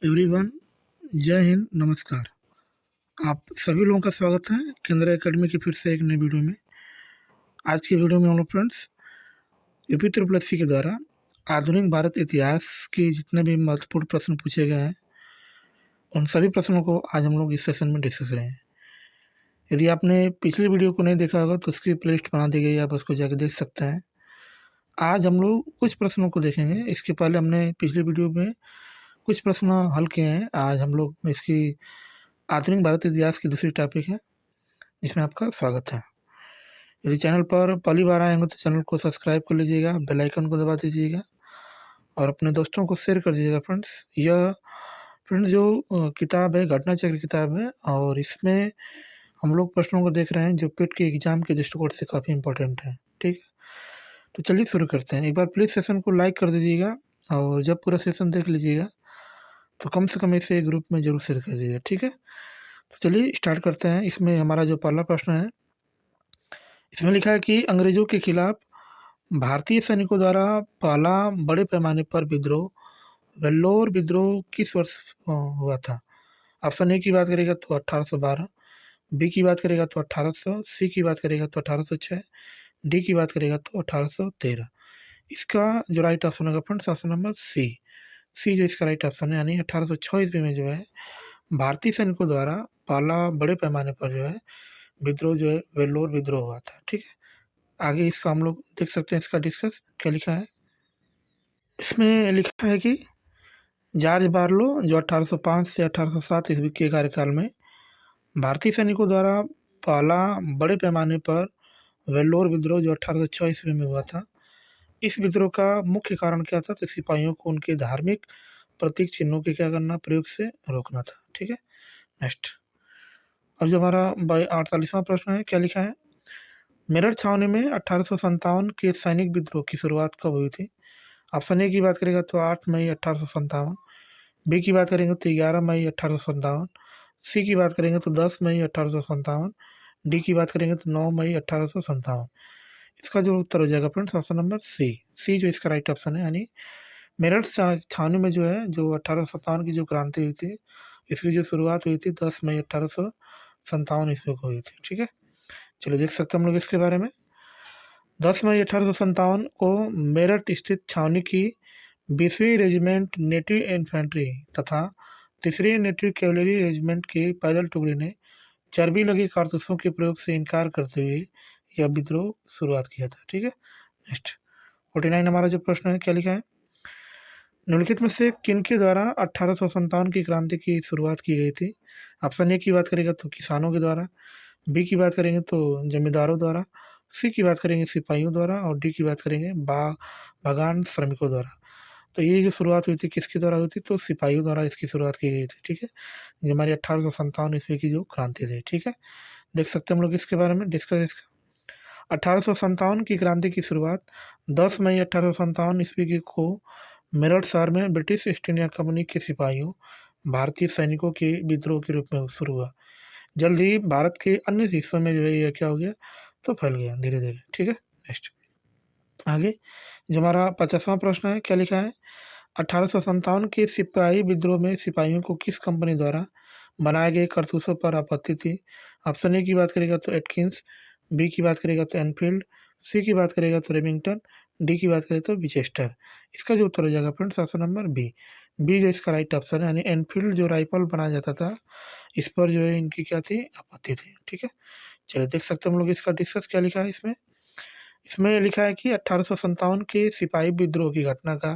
Everyone, जय हिंद, नमस्कार। आप सभी लोगों का स्वागत है केंद्र एकेडमी की फिर से एक नई वीडियो में। आज की वीडियो में हम लोग फ्रेंड्स यूपी ट्रिपल एससी के द्वारा आधुनिक भारत इतिहास के जितने भी महत्वपूर्ण प्रश्न पूछे गए हैं उन सभी प्रश्नों को आज हम लोग इस सेशन में डिस्कस करेंगे। यदि आपने पिछली वीडियो को नहीं देखा होगा तो उसकी प्लेलिस्ट बना दी गई है, आप उसको जाकर देख सकते हैं। आज हम लोग कुछ प्रश्नों को देखेंगे। इसके पहले हमने पिछली वीडियो में कुछ प्रश्न हल किए हैं। आज हम लोग इसकी आधुनिक भारत इतिहास की दूसरी टॉपिक है, जिसमें आपका स्वागत है। यदि चैनल पर पहली बार आए होंगे तो चैनल को सब्सक्राइब कर लीजिएगा, बेल आइकन को दबा दीजिएगा और अपने दोस्तों को शेयर कर दीजिएगा। फ्रेंड्स जो किताब है घटना चक्र किताब है, और इसमें हम लोग प्रश्नों को देख रहे हैं जो पेट के एग्जाम के दृष्टिकोण से काफ़ी इंपॉर्टेंट है। ठीक है, तो चलिए शुरू करते हैं। एक बार प्लीज़ सेशन को लाइक कर दीजिएगा, और जब पूरा सेशन देख लीजिएगा तो कम से कम इसे ग्रुप में जरूर शेयर कर दीजिएगा। ठीक है, तो चलिए स्टार्ट करते हैं। इसमें हमारा जो पहला प्रश्न है, इसमें लिखा है कि अंग्रेजों के खिलाफ भारतीय सैनिकों द्वारा पहला बड़े पैमाने पर विद्रोह वेल्लोर विद्रोह किस वर्ष हुआ था। ऑप्शन ए की बात करेगा तो 1812, बी की बात करेगा तो 1800, सी की बात करेगा तो 1806, डी की बात करेगा तो 1813। इसका जो राइट ऑप्शन होगा फ्रेंड्स, ऑप्शन नंबर सी जो इसका राइट ऑप्शन है, यानी 1806 ईस्वी में जो है भारतीय सैनिकों द्वारा पहला बड़े पैमाने पर जो है विद्रोह जो है वेल्लोर विद्रोह हुआ था। ठीक है, आगे इसका हम लोग देख सकते हैं। इसका डिस्कस क्या लिखा है, इसमें लिखा है कि जॉर्ज बार्लो जो 1805 से 1807 ईस्वी के कार्यकाल में भारतीय सैनिकों द्वारा पहला बड़े पैमाने पर वेल्लोर विद्रोह जो 1806 ईस्वी में हुआ था, इस विद्रोह का मुख्य कारण क्या था, तो सिपाहियों को उनके धार्मिक प्रतीक चिन्हों के क्या करना, प्रयोग से रोकना था। ठीक है, नेक्स्ट। अब जो हमारा 48वां प्रश्न है, क्या लिखा है, मेरठ छावनी में 1857 के सैनिक विद्रोह की शुरुआत कब हुई थी। ऑप्शन ए की बात करेगा तो 8 मई 1857, बी की बात करेंगे तो 11 मई 1857, सी की बात करेंगे तो 10 मई 1857, डी की बात करेंगे तो 9 मई 1857। इसका जो उत्तर हो जाएगा फ्रेंड्स, ऑप्शन नंबर सी जो इसका राइट ऑप्शन है, यानी मेरठ छावनी में जो है जो 1857 की जो क्रांति हुई थी, इसकी जो शुरुआत हुई थी 10 मई 1857 ईस्वी को हुई थी। ठीक है, चलो देख सकते हैं हम लोग इसके बारे में। 10 मई 1857 को मेरठ स्थित छावनी की 20वीं रेजिमेंट नेटिव इन्फेंट्री तथा 3री नेटिव कैवलरी रेजिमेंट की पैदल टुकड़ी ने चर्बी लगी कारतूसों के प्रयोग से इनकार करते हुए यह विद्रोह शुरुआत किया था। ठीक है, नेक्स्ट 49 हमारा जो प्रश्न है, क्या लिखा है, निम्नलिखित में से किनके द्वारा 1857 की क्रांति की शुरुआत की गई थी। ऑप्शन ए की बात करेगा तो किसानों के द्वारा, बी की बात करेंगे तो जमींदारों द्वारा, सी की बात करेंगे सिपाहियों द्वारा, और डी की बात करेंगे बागान श्रमिकों द्वारा। तो ये जो शुरुआत हुई थी किसके द्वारा हुई थी, तो सिपाहियों द्वारा इसकी शुरुआत की गई थी। ठीक है, जो हमारी 1857 ईस्वी की जो क्रांति थी। ठीक है, देख सकते हैं हम लोग इसके बारे में डिस्कस। इसका 1857 की क्रांति की शुरुआत 10 मई 1857 ईस्वी को मेरठ शहर में ब्रिटिश ईस्ट इंडिया कंपनी के सिपाहियों भारतीय सैनिकों के विद्रोह के रूप में शुरू हुआ। जल्द ही भारत के अन्य हिस्सों में जो है यह क्या हो गया, तो फैल गया धीरे धीरे। ठीक है, नेक्स्ट आगे जो हमारा 50वां प्रश्न है, क्या लिखा है, 1857 के सिपाही विद्रोह में सिपाहियों को किस कंपनी द्वारा बनाए गए कारतूसों पर आपत्ति थी। ऑप्शन ए की बात करेगा तो एटकिंस, बी की बात करेगा तो एनफील्ड, सी की बात करेगा तो रेमिंगटन, डी की बात करें तो विचेस्टर। इसका जो उत्तर हो जाएगा फ्रेंड्स, ऑप्शन नंबर बी जो इसका राइट ऑप्शन है, यानी एनफील्ड जो राइफल बनाया जाता था, इस पर जो है इनकी क्या थी, आपत्ति थी। ठीक है, चलिए देख सकते हैं हम लोग इसका डिस्कस क्या लिखा है। इसमें इसमें लिखा है कि 1857 के सिपाही विद्रोह की घटना का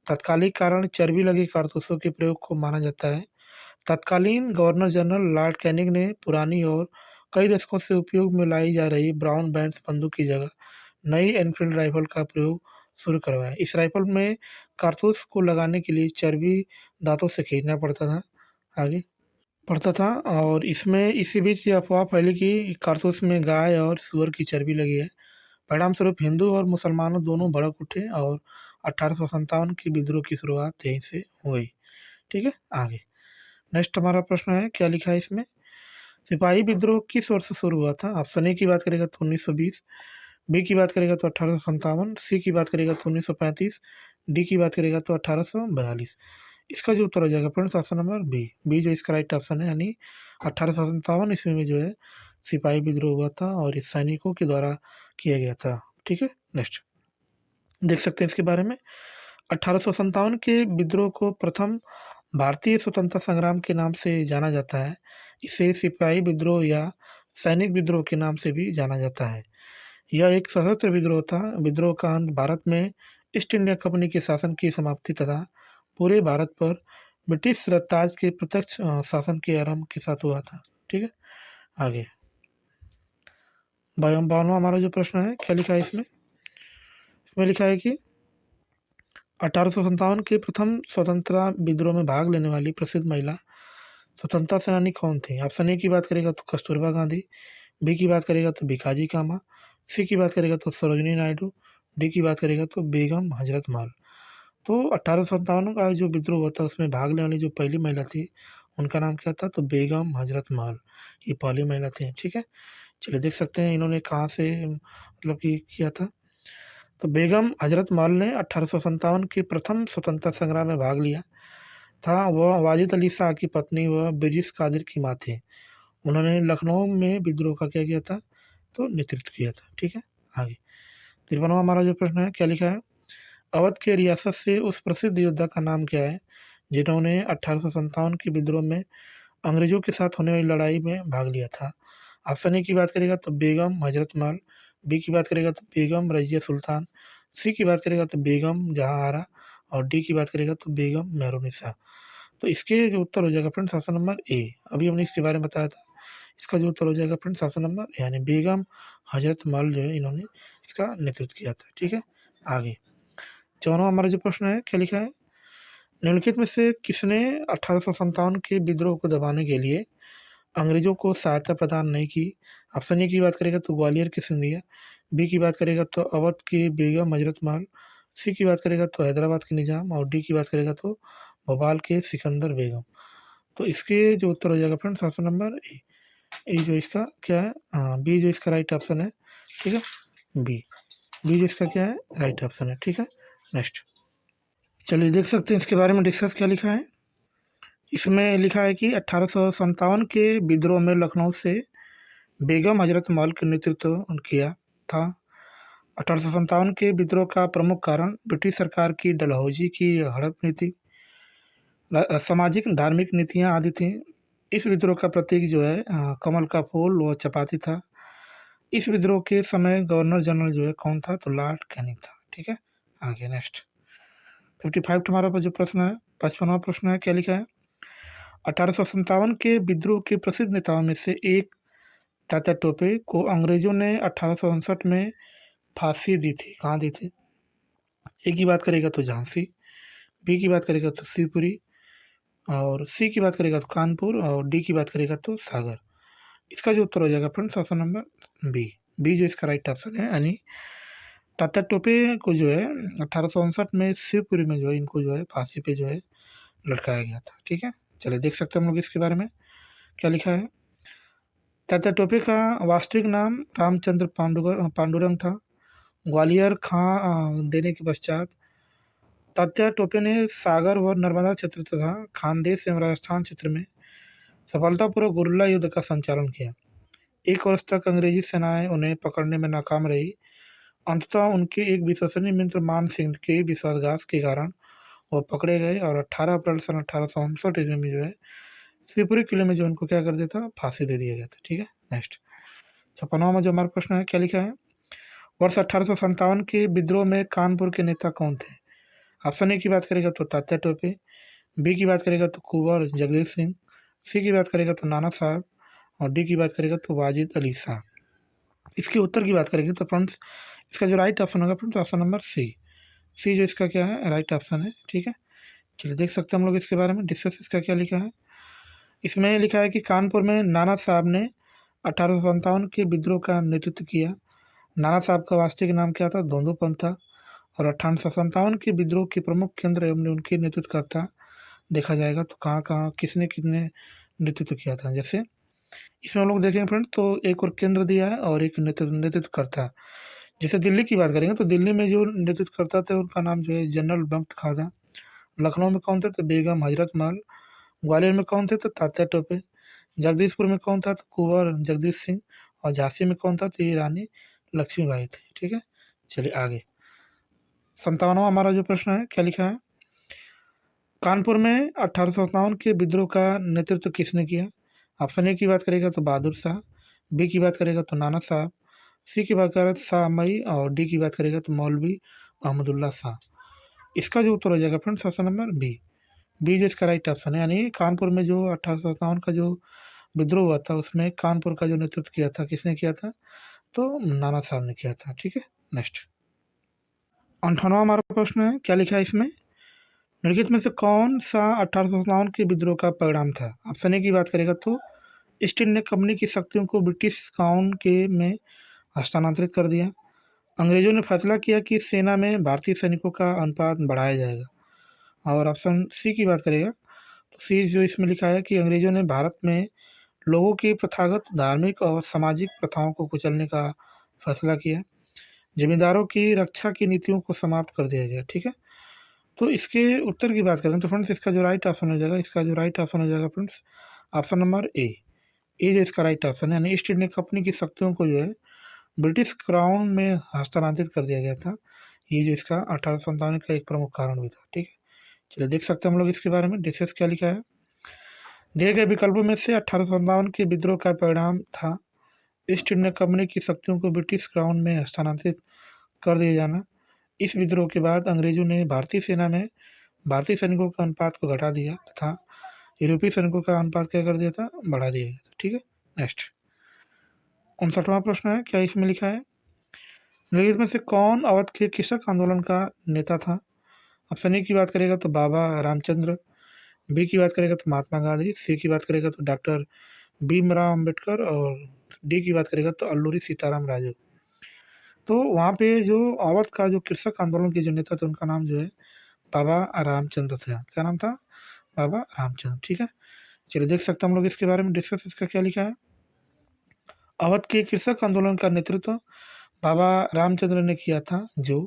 तत्कालिक कारण चर्बी लगे कारतूसों के प्रयोग को माना जाता है। तत्कालीन गवर्नर जनरल लॉर्ड कैनिंग ने पुरानी और कई दशकों से उपयोग में लाई जा रही ब्राउन बैंड्स बंदूक की जगह नई एनफील्ड राइफल का प्रयोग शुरू करवाया। इस राइफल में कारतूस को लगाने के लिए चर्बी दांतों से खींचना पड़ता था, और इसमें इसी बीच ये अफवाह फैली कि कारतूस में गाय और सूअर की चर्बी लगी है। परिणाम स्वरूप हिंदू और मुसलमानों दोनों भड़क उठे और 1857 की विद्रोह की शुरुआत यहीं से हुई। ठीक है, आगे नेक्स्ट हमारा प्रश्न है, क्या लिखा है इसमें, सिपाही विद्रोह किस वर्ष शुरू हुआ था। ऑप्शन ए की बात करेगा तो 1920, बी की बात करेगा तो 1857, सी की बात करेगा तो 1935, डी की बात करेगा तो 1842। इसका जो उत्तर हो जाएगा friends option number B. B जो इसका राइट ऑप्शन है, यानी 1857 ईस्वी में जो है सिपाही विद्रोह हुआ था और इस सैनिकों के द्वारा किया गया था। ठीक है, नेक्स्ट देख सकते हैं इसके बारे में। 1857 के विद्रोह को प्रथम भारतीय स्वतंत्रता संग्राम के नाम से जाना जाता है। इसे सिपाही विद्रोह या सैनिक विद्रोह के नाम से भी जाना जाता है। यह एक सशस्त्र विद्रोह था। विद्रोह का अंत भारत में ईस्ट इंडिया कंपनी के शासन की समाप्ति तथा पूरे भारत पर ब्रिटिश राज के प्रत्यक्ष शासन के आरंभ के साथ हुआ था। ठीक है, आगे 52वां हमारा जो प्रश्न है, क्या लिखा है इसमें? इसमें लिखा है कि 1857 के प्रथम स्वतंत्रता विद्रोह में भाग लेने वाली प्रसिद्ध महिला स्वतंत्रता सेनानी कौन थी? ऑप्शन ए की बात करेगा तो कस्तूरबा गांधी, बी की बात करेगा तो भिकाजी कामा, सी की बात करेगा तो सरोजिनी नायडू, डी की बात करेगा तो बेगम हजरत महल। तो 1857 का जो विद्रोह हुआ था उसमें भाग लेने वाली जो पहली महिला थी उनका नाम क्या था? तो बेगम हजरत महल, ये पहली महिला थी। ठीक है, चलिए देख सकते हैं इन्होंने कहाँ से मतलब कि किया था। तो बेगम हजरत महल ने 1857 के प्रथम स्वतंत्रता संग्राम में भाग लिया था। वह वाजिद अली शाह की पत्नी व ब्रिटिश कादिर की माँ थे। उन्होंने लखनऊ में विद्रोह का क्या किया था? तो नेतृत्व किया था। ठीक है, आगे 53वां हमारा जो प्रश्न है, क्या लिखा है? अवध के रियासत से उस प्रसिद्ध योद्धा का नाम क्या है जिन्होंने 1857 के विद्रोह में अंग्रेजों के साथ होने वाली लड़ाई में भाग लिया था? ऑप्शन ए की बात करेगा तो बेगम हजरत महल, बी की बात करेगा तो बेगम रजिया सुल्तान, सी की बात करेगा तो बेगम जहाँ आरा और डी की बात करेगा तो बेगम मेहरुनिसा। तो इसके जो उत्तर हो जाएगा फ्रेंड्स ऑप्शन नंबर ए। अभी हमने इसके बारे में बताया था, इसका जो उत्तर हो जाएगा फ्रेंड्स ऑप्शन नंबर ए, यानी बेगम हजरत महल जो है इन्होंने इसका नेतृत्व किया था। ठीक है, आगे 54वां हमारा जो प्रश्न है, क्या लिखा है? निम्नलिखित में से किसने 1857 के विद्रोह को दबाने के लिए अंग्रेजों को सहायता प्रदान नहीं की? ऑप्शन ए की बात करेगा तो ग्वालियर की सिंधिया, बी की बात करेगा तो अवध की बेगम हजरत महल, सी की बात करेगा तो हैदराबाद के निज़ाम और डी की बात करेगा तो भोपाल के सिकंदर बेगम। तो इसके जो उत्तर हो जाएगा फ्रेंड्स ऑप्शन नंबर ए। ए जो इसका क्या है? बी जो इसका राइट ऑप्शन है। ठीक है, बी बी जो इसका क्या है? राइट ऑप्शन है। ठीक है, नेक्स्ट चलिए देख सकते हैं इसके बारे में डिस्कस क्या लिखा है। इसमें लिखा है कि 1857 के विद्रोह में लखनऊ से बेगम हजरत महल का नेतृत्व किया था। 1857 के विद्रोह का प्रमुख कारण ब्रिटिश सरकार की डलहौजी की हड़प नीति, सामाजिक धार्मिक नीतियाँ आदि थीं। इस विद्रोह का प्रतीक जो है कमल का फूल व चपाती था। इस विद्रोह के समय गवर्नर जनरल जो है कौन था? तो लॉर्ड कैनिंग था। ठीक है, आगे नेक्स्ट 55 हमारा जो प्रश्न है, 55वां प्रश्न है, क्या लिखा है? 1857 के विद्रोह के प्रसिद्ध नेताओं में से एक तात्या टोपे को अंग्रेजों ने 1859 में फांसी दी थी। कहाँ दी थी? ए की बात करेगा तो झांसी, बी की बात करेगा तो शिवपुरी और सी की बात करेगा तो कानपुर और डी की बात करेगा तो सागर। इसका जो उत्तर हो जाएगा friends option number B. B जो इसका राइट ऑप्शन है, यानी तात्या टोपे को जो है 1859 में शिवपुरी में जो है इनको जो है फांसी पे जो है लटकाया गया था। ठीक है, चलिए देख सकते हैं हम लोग इसके बारे में क्या लिखा है। तात्या टोपे का वास्तविक नाम रामचंद्र पांडुरंग था। ग्वालियर खां देने के पश्चात तात्या टोपे ने सागर व नर्मदा क्षेत्र तथा खानदेश एवं राजस्थान क्षेत्र में सफलतापूर्वक गुरिल्ला युद्ध का संचालन किया। 1 वर्ष तक अंग्रेजी सेनाएं उन्हें पकड़ने में नाकाम रही। अंततः उनके एक विश्वसनीय मित्र मान सिंह के विश्वासघात के कारण वो पकड़े गए और 18 अप्रैल सन 1859 ईस्वी में जो है शिवपुरी किले में जो उनको क्या कर दिया था? फांसी दे दिया गया था। ठीक है, नेक्स्ट 56वां में जो हमारा प्रश्न है, क्या लिखा है? वर्ष 1857 के विद्रोह में कानपुर के नेता कौन थे? ऑप्शन ए की बात करेगा तो तात्या टोपे, बी की बात करेगा तो कुंवर जगदीश सिंह, सी की बात करेगा तो नाना साहब और डी की बात करेगा तो वाजिद अली शाह। इसके उत्तर की बात करेंगे तो फ्रेंड्स इसका जो राइट ऑप्शन होगा फ्रेंड्स ऑप्शन नंबर सी। सी जो इसका क्या है? राइट ऑप्शन है। ठीक है, चलिए देख सकते हैं हम लोग इसके बारे में डिस्कस इसका क्या लिखा है। इसमें लिखा है कि कानपुर में नाना साहब ने 1857 के विद्रोह का नेतृत्व किया। नाना साहब का वास्तविक नाम क्या था? धोंदू पंत था और 1857 के विद्रोह के प्रमुख केंद्र एवं उनके नेतृत्वकर्ता देखा जाएगा तो कहाँ कहाँ किसने कितने नेतृत्व किया था। जैसे इसमें हम लोग देखेंगे फ्रेंड तो एक और केंद्र दिया है और एक नेतृत्वकर्ता। जैसे दिल्ली की बात करेंगे तो दिल्ली में जो नेतृत्व करता थे उनका नाम जो है जनरल बंक खां था। लखनऊ में कौन थे तो बेगम हजरत महल, ग्वालियर में कौन थे तो तात्या टोपे, जगदीशपुर में कौन था तो कुंवर जगदीश सिंह, और झांसी में कौन था तो ये रानी लक्ष्मीबाई थी। ठीक है, चलिए आगे 57वां हमारा जो प्रश्न है, क्या लिखा है, कानपुर में 1857 के विद्रोह का नेतृत्व किसने किया। ऑप्शन ए की बात करेगा तो बहादुर शाह, बी की बात करेगा तो नाना साहब, सी की बात करेगा तो शाह मई, और डी की बात करेगा तो मौलवी अहमदुल्ला शाह। इसका जो उत्तर हो जाएगा friends option number B. B जो इसका राइट ऑप्शन है, यानी कानपुर में जो 1857 का जो विद्रोह हुआ था उसमें कानपुर का जो नेतृत्व किया था किसने किया था, तो नाना साहब ने किया था। ठीक है, नेक्स्ट 58वां हमारा प्रश्न है, क्या लिखा है इसमें, निम्नलिखित में से कौन सा 1857 के विद्रोह का परिणाम था। ऑप्शन ए की बात करेगा तो ईस्ट इंडिया कंपनी की शक्तियों को ब्रिटिश क्राउन के में हस्तांतरित कर दिया। अंग्रेजों ने फैसला किया कि सेना में भारतीय सैनिकों का अनुपात बढ़ाया जाएगा। और ऑप्शन सी की बात करेगा तो सी जो इसमें लिखा है कि अंग्रेजों ने भारत में लोगों की प्रथागत धार्मिक और सामाजिक प्रथाओं को कुचलने का फैसला किया। जमींदारों की रक्षा की नीतियों को समाप्त कर दिया गया। ठीक है, तो इसके उत्तर की बात करें तो फ्रेंड्स इसका जो राइट ऑप्शन हो जाएगा, इसका जो राइट ऑप्शन हो जाएगा फ्रेंड्स ऑप्शन नंबर ए। ए जो इसका राइट ऑप्शन है, यानी ईस्ट इंडिया कंपनी की शक्तियों को जो है ब्रिटिश क्राउन में हस्तांतरित कर दिया गया था। ये जो इसका 1857 का एक प्रमुख कारण भी था। ठीक है, चलिए देख सकते हैं हम लोग इसके बारे में डिस्कस क्या लिखा है। दिए गए विकल्पों में से 1857 के विद्रोह का परिणाम था ईस्ट इंडिया कंपनी की शक्तियों को ब्रिटिश क्राउन में हस्तांतरित कर दिया जाना। इस विद्रोह के बाद अंग्रेजों ने भारतीय सेना में भारतीय सैनिकों का अनुपात को घटा दिया तथा यूरोपीय सैनिकों का अनुपात क्या कर दिया था, बढ़ा दिया गया। ठीक है, नेक्स्ट 59वां प्रश्न है, क्या इसमें लिखा है, निम्नलिखित में से कौन अवध के कृषक आंदोलन का नेता था। ऑप्शन ए की बात करेगा तो बाबा रामचंद्र, बी की बात करेगा तो महात्मा गांधी, सी की बात करेगा तो डॉक्टर भीमराव अम्बेडकर, और डी की बात करेगा तो अल्लूरी सीताराम राजू। तो वहाँ पे जो अवध का जो कृषक आंदोलन के जो नेता थे उनका नाम जो है बाबा रामचंद्र था। क्या नाम था, बाबा रामचंद्र। ठीक है, चलिए देख सकते हैं हम लोग इसके बारे में डिस्कस, इसका क्या लिखा है, अवध के कृषक आंदोलन का नेतृत्व बाबा रामचंद्र ने किया था, जो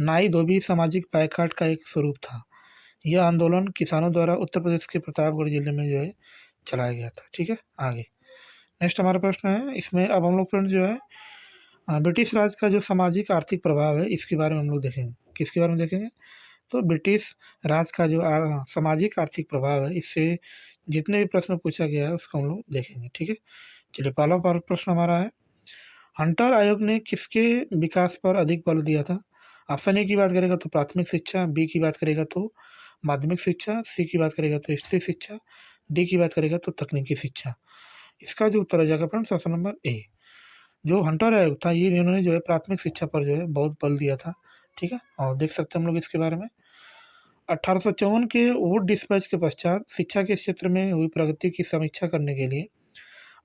नाई धोबी सामाजिक बायकाट का एक स्वरूप था। यह आंदोलन किसानों द्वारा उत्तर प्रदेश के प्रतापगढ़ जिले में जो है चलाया गया था। ठीक है, आगे नेक्स्ट हमारा प्रश्न है, इसमें अब हम लोग फ्रेंड्स जो है ब्रिटिश राज का जो सामाजिक आर्थिक प्रभाव है इसके बारे में हम लोग देखेंगे। किसके बारे में देखेंगे, तो ब्रिटिश राज का जो सामाजिक आर्थिक प्रभाव है, इससे जितने भी प्रश्न पूछा गया है उसको हम लोग देखेंगे। ठीक है, चलिए पहला प्रश्न हमारा है, हंटर आयोग ने किसके विकास पर अधिक बल दिया था। ऑप्शन ए की बात करेगा तो प्राथमिक शिक्षा, बी की बात करेगा तो माध्यमिक शिक्षा, सी की बात करेगा तो स्त्री शिक्षा, डी की बात करेगा तो तकनीकी शिक्षा। इसका जो उत्तर हो जाएगा फ्रेंड्स ऑप्शन नंबर ए। जो हंटर आयोग था ये इन्होंने जो है प्राथमिक शिक्षा पर जो है बहुत बल दिया था। ठीक है, और देख सकते हैं हम लोग इसके बारे में 1854 के वुड डिस्पैच के पश्चात शिक्षा के क्षेत्र में हुई प्रगति की समीक्षा करने के लिए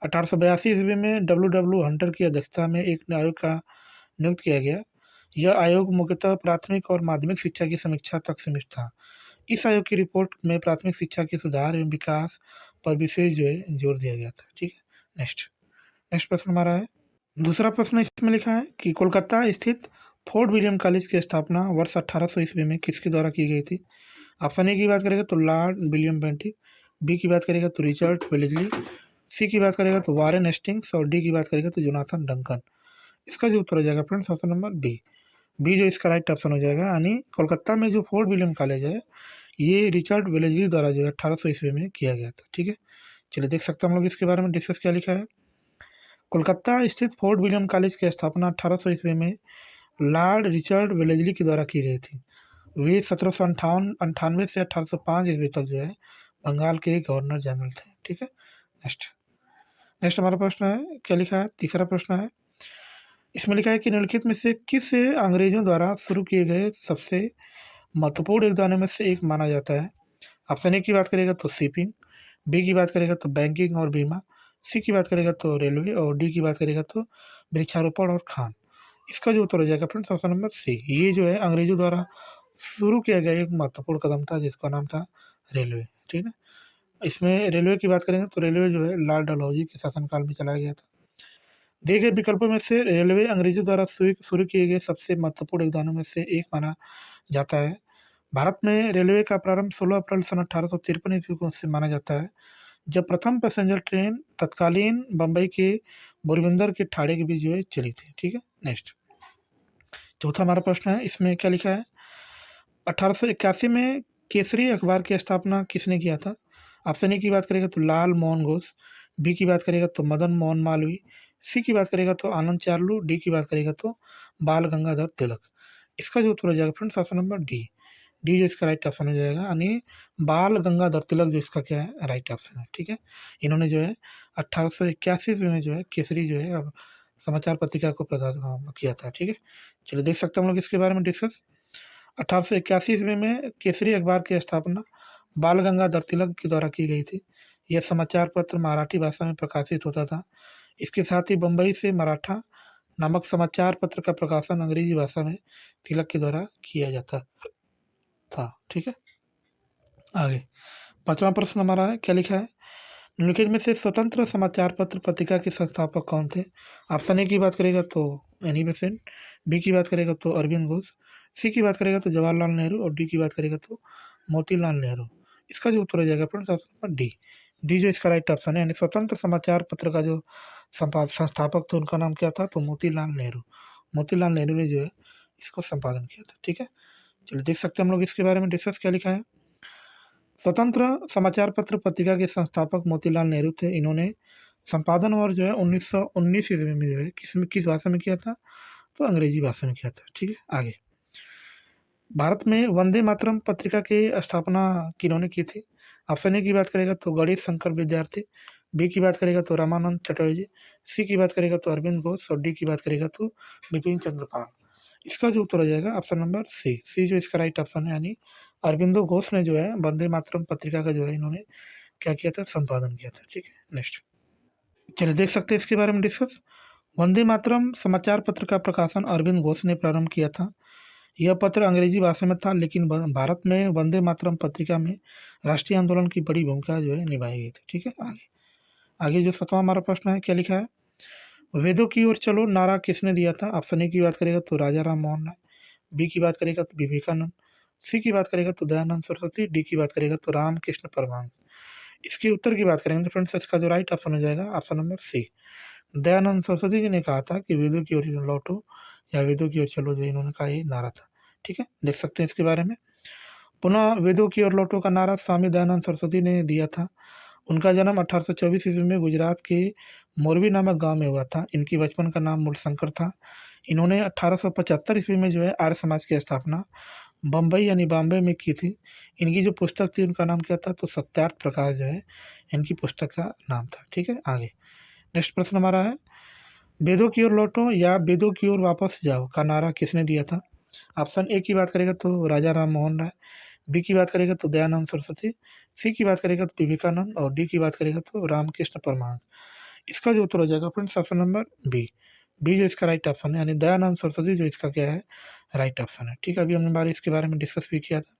1882 ईस्वी में डब्ल्यू हंटर की अध्यक्षता में एक आयोग का नियुक्त किया गया। यह आयोग मुख्यतः प्राथमिक और माध्यमिक शिक्षा की समीक्षा तक सीमित था। इस आयोग की रिपोर्ट में प्राथमिक शिक्षा के सुधार एवं विकास पर विशेष जो है जोर दिया गया था। ठीक है, नेक्स्ट प्रश्न हमारा है, दूसरा प्रश्न इसमें लिखा है कि कोलकाता स्थित फोर्ट विलियम कॉलेज की स्थापना वर्ष 1800 ईस्वी में किसके द्वारा की गई थी। ऑप्शन ए की बात करेगा तो लॉर्ड विलियम बेंटिक, बी की बात करेगा तो रिचर्ड वेलेस्ली, सी की बात करेगा तो वारेन हेस्टिंग्स, और डी की बात करेगा तो जोनाथन डंकन। इसका जो उत्तर हो जाएगा friends option number B. B जो इसका राइट ऑप्शन हो जाएगा, यानी कोलकाता में जो फोर्ट विलियम कॉलेज है ये रिचर्ड वेलेस्ली द्वारा जो है 1800 ईस्वी में किया गया था। ठीक है, चलिए देख सकते हैं हम लोग इसके बारे में डिस्कस क्या लिखा है। कोलकाता स्थित फोर्ट विलियम कॉलेज की स्थापना 1800 ईस्वी में लॉर्ड रिचर्ड वेलेस्ली के द्वारा की गई थी। वे 1758 से 1805 ईस्वी तक जो है बंगाल के गवर्नर जनरल थे। ठीक है, नेक्स्ट हमारा प्रश्न है, क्या लिखा है, तीसरा प्रश्न है, इसमें लिखा है कि निम्नलिखित में से किस अंग्रेजों द्वारा शुरू किए गए सबसे महत्वपूर्ण योगदानों में से एक माना जाता है। ऑप्शन ए की बात करेगा तो शिपिंग, बी की बात करेगा तो बैंकिंग और बीमा, सी की बात करेगा तो रेलवे, और डी की बात करेगा तो वृक्षारोपण और खान। इसका जो उत्तर हो जाएगा फ्रेंड्स ऑप्शन नंबर सी। ये जो है अंग्रेजों द्वारा शुरू किया गया एक महत्वपूर्ण कदम था जिसका नाम था रेलवे। ठीक है, इसमें रेलवे की बात करेंगे तो रेलवे जो है लॉर्ड डलहौजी के शासनकाल में चलाया गया था। दिए गए विकल्पों में से रेलवे अंग्रेजों द्वारा शुरू किए गए सबसे महत्वपूर्ण योगदानों में से एक माना जाता है। भारत में रेलवे का प्रारंभ 16 अप्रैल सन 1853 ईस्वी को से माना जाता है, जब प्रथम पैसेंजर ट्रेन तत्कालीन बम्बई के बोरबंदर के ठाणे के बीच जो है चली थी। ठीक है, नेक्स्ट चौथा हमारा प्रश्न है, इसमें क्या लिखा है, 1881 में केसरी अखबार की स्थापना किसने किया था? ऑप्शन ए की बात करेगा तो लाल मोहन घोष, बी की बात करेगा तो मदन मोहन मालवीय, सी की बात करेगा तो आनंद चार्लू, डी की बात करेगा तो बाल गंगाधर तिलक। इसका जो उत्तर हो जाएगा friends option number D. D जो इसका राइट ऑप्शन हो जाएगा, यानी बाल गंगाधर तिलक जो इसका क्या है, राइट ऑप्शन है। ठीक है, इन्होंने जो है 1881 में जो है केसरी जो है अब समाचार पत्रिका को प्रदान किया था। ठीक है, चलिए देख सकते हैं हम लोग इसके बारे में डिस्कस। 1881 ईस्वी में केसरी अखबार की स्थापना बाल गंगाधर तिलक के द्वारा की गई थी। यह समाचार पत्र मराठी भाषा में प्रकाशित होता था। इसके साथ ही बम्बई से मराठा नामक समाचार पत्र का प्रकाशन अंग्रेजी भाषा में तिलक के द्वारा किया जाता था। ठीक है, आगे पांचवा प्रश्न हमारा है, क्या लिखा है, निम्नलिखित में से स्वतंत्र समाचार पत्र पत्रिका के संस्थापक कौन थे? ऑप्शन ए की बात करेगा तो एनी बेसेंट, बी की बात करेगा तो अरविंद घोष, सी की बात करेगा तो जवाहरलाल नेहरू और डी की बात करेगा तो मोतीलाल नेहरू। इसका जो उत्तर हो जाएगा friends option number D. D जो इसका राइट ऑप्शन है, यानी स्वतंत्र समाचार पत्र का जो संस्थापक थे उनका नाम क्या था, तो मोतीलाल नेहरू। मोतीलाल नेहरू ने जो है इसको संपादन किया था। ठीक है, चलिए देख सकते हैं हम लोग इसके बारे में डिस्कस क्या लिखा है। स्वतंत्र समाचार पत्र पत्रिका के संस्थापक मोतीलाल नेहरू थे। इन्होंने संपादन और जो है 1919 ईस्वी में जो है किस भाषा में किया था, तो अंग्रेजी भाषा में किया था। ठीक है, आगे भारत में वंदे मातरम पत्रिका की स्थापना किन्होंने की थी? ऑप्शन ए की बात करेगा तो गणेश शंकर विद्यार्थी, बी की बात करेगा तो रामानंद चटर्जी, सी की बात करेगा तो अरविंद घोष और डी की बात करेगा तो बिपिन चंद्र पाल। इसका जो उत्तर हो जाएगा ऑप्शन नंबर सी। सी जो इसका राइट ऑप्शन है, यानी अरविंदो घोष ने जो है वंदे मातरम पत्रिका का जो है इन्होंने क्या किया था, संपादन किया था। ठीक है, नेक्स्ट चलिए देख सकते हैं इसके बारे में डिस्कस। वंदे मातरम समाचार पत्र का प्रकाशन अरविंद घोष ने प्रारंभ किया था। यह पत्र अंग्रेजी भाषा में था, लेकिन भारत में वंदे मातरम पत्रिका में राष्ट्रीय आंदोलन की बड़ी भूमिका जो है निभाई गई थी। ठीक है, आगे जो सातवां हमारा प्रश्न है, क्या लिखा है, वेदों की ओर चलो नारा किसने दिया था? ऑप्शन ए की बात करेगा तो राजा राम मोहन राय, बी की बात करेगा तो विवेकानंद, सी की बात करेगा तो दयानंद सरस्वती, डी की बात करेगा तो रामकृष्ण परमहंस। इसके उत्तर की बात करेंगे तो फ्रेंड्स इसका जो राइट ऑप्शन हो जाएगा option number C. Dayanand Saraswati ji ने कहा था कि वेदों की ओर लौटो या वेदों की ओर चलो, जो इन्होंने कहा ये नारा था। ठीक है, देख सकते हैं इसके बारे में। पुनः वेदों की ओर लौटो का नारा स्वामी दयानंद सरस्वती ने दिया था। उनका जन्म 1824 ईस्वी में गुजरात के मोरबी नामक गांव में हुआ था। इनकी बचपन का नाम मूलशंकर था। इन्होंने 1875 ईस्वी में जो है आर्य समाज की स्थापना बम्बई यानी बॉम्बे में की थी। इनकी जो पुस्तक थी उनका नाम क्या था, तो सत्यार्थ प्रकाश जो है इनकी पुस्तक का नाम था। ठीक है, आगे नेक्स्ट प्रश्न हमारा है, वेदों की ओर लौटो या वेदों की ओर वापस जाओ का नारा किसने दिया था? ऑप्शन ए की बात करेगा तो राजा राम मोहन राय, बी की बात करेगा तो दयानंद सरस्वती, सी की बात करेगा तो विवेकानंद और डी की बात करेगा तो रामकृष्ण परमहंस। इसका जो उत्तर हो जाएगा friends option number B. B जो इसका राइट ऑप्शन है, यानी दयानंद सरस्वती जो इसका क्या है, राइट ऑप्शन है। ठीक है, अभी हमने इसके बारे में डिस्कस भी किया था।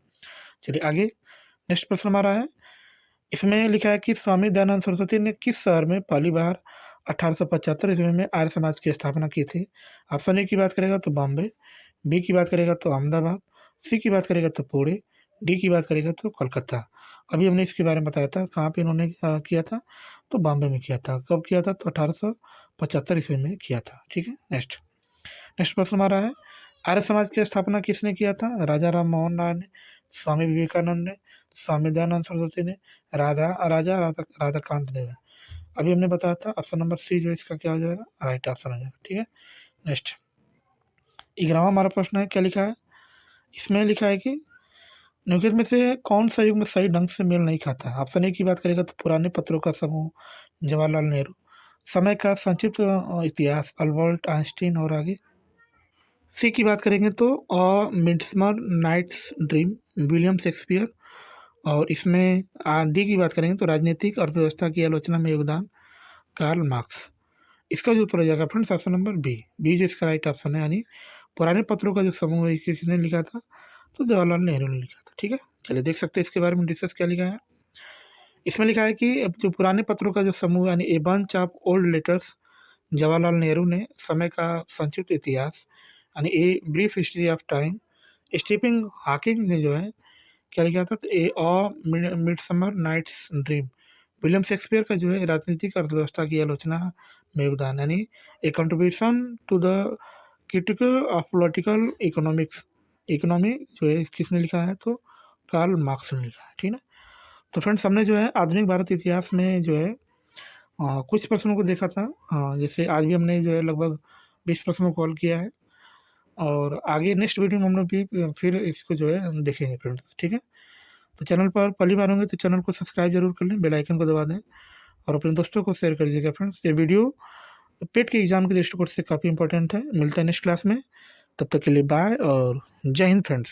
चलिए आगे नेक्स्ट प्रश्न हमारा है, इसमें लिखा है कि स्वामी दयानंद सरस्वती ने किस शहर में पहली बार 1875 ईस्वी में आर्य समाज की स्थापना की थी? ऑप्शन ए की बात करेगा तो बॉम्बे, बी की बात करेगा तो अहमदाबाद, सी की बात करेगा तो पुणे, डी की बात करेगा तो कोलकाता। अभी हमने इसके बारे में बताया था कहाँ पे इन्होंने किया था, तो बॉम्बे में किया था। कब किया था, तो 1875 ईस्वी में किया था। ठीक है, नेक्स्ट प्रश्न हमारा है, आर्य समाज की स्थापना किसने किया था? राजा राम मोहन राय ने, स्वामी विवेकानंद ने, स्वामी दयानंद सरस्वती ने, राधाकांत ने। अभी हमने बताया था ऑप्शन नंबर सी जो इसका क्या हो जाएगा, राइट ऑप्शन हो जाएगा। ठीक है, नेक्स्ट 11वां हमारा प्रश्न है, क्या लिखा है, इसमें लिखा है कि निम्नलिखित में से कौन सा युग में सही ढंग से मेल नहीं खाता? ऑप्शन ए की बात करेगा तो पुराने पत्रों का समूह जवाहरलाल नेहरू, समय का संक्षिप्त इतिहास अल्बर्ट आइंस्टीन और आगे, सी की बात करेंगे तो Midsummer Night's Dream William Shakespeare, और इसमें डी की बात करेंगे तो राजनीतिक अर्थव्यवस्था की आलोचना में योगदान कार्ल मार्क्स। इसका जो उत्तर हो जाएगा friends option number B. B जो इसका राइट ऑप्शन है, यानी पुराने पत्रों का जो समूह है किसने लिखा था, तो जवाहरलाल नेहरू ने लिखा था। ठीक है, चलिए देख सकते हैं इसके बारे में डिस्कस क्या लिखा है। इसमें लिखा है कि जो पुराने पत्रों का जो समूह यानी A Bunch of Old Letters Jawaharlal Nehru ने, समय का संक्षिप्त इतिहास यानी A Brief History of Time Stephen Hawking ने जो है क्या लिखा था, A Midsummer Night's Dream. William Shakespeare का जो है राजनीतिक अर्थव्यवस्था की आलोचना में योगदान, यानी a contribution to the critical of political economics. Economy जो है किसने लिखा है, तो कार्ल मार्क्स ने लिखा है, ठीक है। तो फ्रेंड्स, हमने जो है आधुनिक भारत इतिहास में जो है कुछ प्रश्नों को देखा था। जैसे आज भी हमने जो है लगभग 20 प्रश्नों को हल किया है, और आगे नेक्स्ट वीडियो में हम लोग भी फिर इसको जो है देखेंगे फ्रेंड्स, ठीक है। तो चैनल पर पहली बार होंगे तो चैनल को सब्सक्राइब जरूर कर लें, बेल आइकन को दबा दें और अपने दोस्तों को शेयर कर दीजिएगा फ्रेंड्स। ये वीडियो पेट के एग्जाम के दृष्टिकोण से काफ़ी इंपॉर्टेंट है। मिलता है नेक्स्ट क्लास में, तब तक के लिए बाय और जय हिंद फ्रेंड्स।